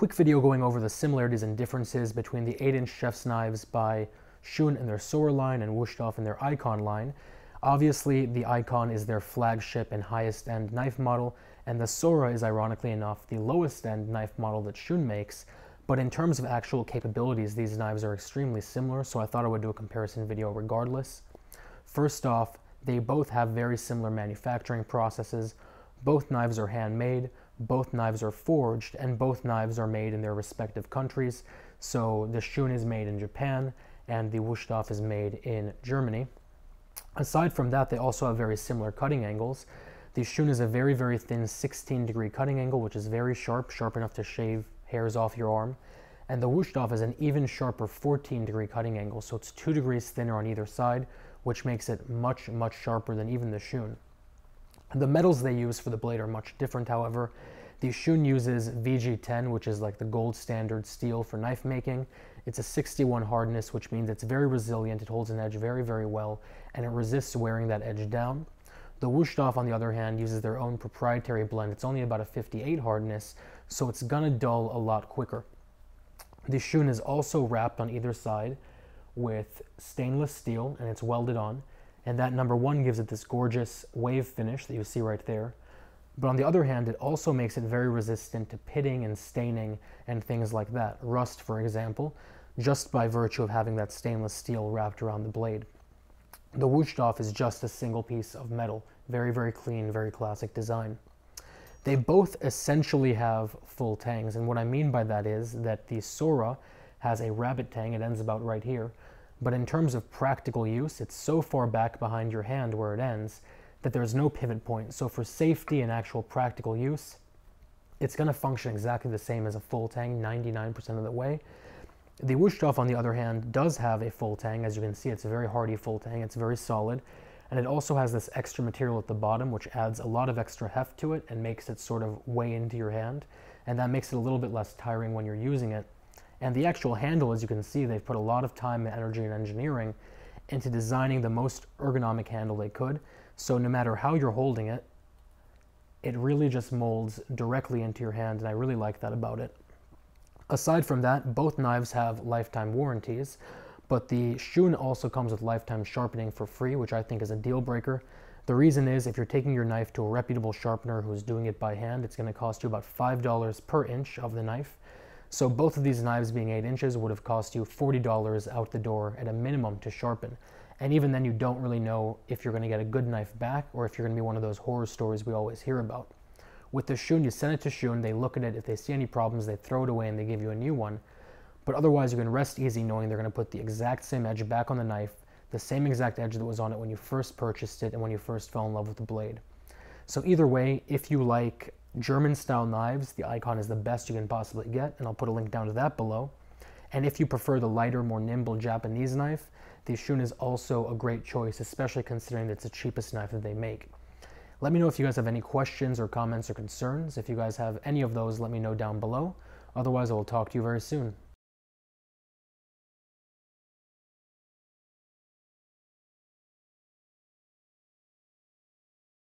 Quick video going over the similarities and differences between the 8-inch chef's knives by Shun and their Sora line and Wusthof and their Ikon line. Obviously, the Ikon is their flagship and highest end knife model, and the Sora is, ironically enough, the lowest end knife model that Shun makes. But in terms of actual capabilities, these knives are extremely similar, so I thought I would do a comparison video regardless. First off, they both have very similar manufacturing processes. Both knives are handmade, both knives are forged, and both knives are made in their respective countries. So the Shun is made in Japan, and the Wusthof is made in Germany. Aside from that, they also have very similar cutting angles. The Shun is a very, very thin 16-degree cutting angle, which is very sharp, sharp enough to shave hairs off your arm. And the Wusthof is an even sharper 14-degree cutting angle, so it's 2 degrees thinner on either side, which makes it much, much sharper than even the Shun. The metals they use for the blade are much different, however. The Shun uses VG10, which is like the gold standard steel for knife making. It's a 61 hardness, which means it's very resilient, it holds an edge very, very well, and it resists wearing that edge down. The Wusthof, on the other hand, uses their own proprietary blend. It's only about a 58 hardness, so it's gonna dull a lot quicker. The Shun is also wrapped on either side with stainless steel, and it's welded on. And that number one gives it this gorgeous wave finish that you see right there. But on the other hand, it also makes it very resistant to pitting and staining and things like that. Rust, for example, just by virtue of having that stainless steel wrapped around the blade. The Wusthof is just a single piece of metal. Very, very clean, very classic design. They both essentially have full tangs, and what I mean by that is that the Sora has a rabbit tang, it ends about right here, but in terms of practical use, it's so far back behind your hand where it ends that there's no pivot point. So for safety and actual practical use, it's going to function exactly the same as a full tang 99% of the way. The Wusthof, on the other hand, does have a full tang. As you can see, it's a very hardy full tang. It's very solid. And it also has this extra material at the bottom, which adds a lot of extra heft to it and makes it sort of weigh into your hand. And that makes it a little bit less tiring when you're using it. And the actual handle, as you can see, they've put a lot of time, energy, and engineering into designing the most ergonomic handle they could. So no matter how you're holding it, it really just molds directly into your hand, and I really like that about it. Aside from that, both knives have lifetime warranties, but the Shun also comes with lifetime sharpening for free, which I think is a deal breaker. The reason is, if you're taking your knife to a reputable sharpener who's doing it by hand, it's going to cost you about $5 per inch of the knife. So both of these knives, being 8 inches, would have cost you $40 out the door at a minimum to sharpen. And even then, you don't really know if you're going to get a good knife back or if you're going to be one of those horror stories we always hear about. With the Shun, you send it to Shun, they look at it, if they see any problems, they throw it away and they give you a new one. But otherwise, you can rest easy knowing they're going to put the exact same edge back on the knife, the same exact edge that was on it when you first purchased it and when you first fell in love with the blade. So either way, if you like German-style knives, the Ikon is the best you can possibly get, and I'll put a link down to that below. And if you prefer the lighter, more nimble Japanese knife, the Shun is also a great choice, especially considering that it's the cheapest knife that they make. Let me know if you guys have any questions or comments or concerns. If you guys have any of those, let me know down below. Otherwise, I will talk to you very soon.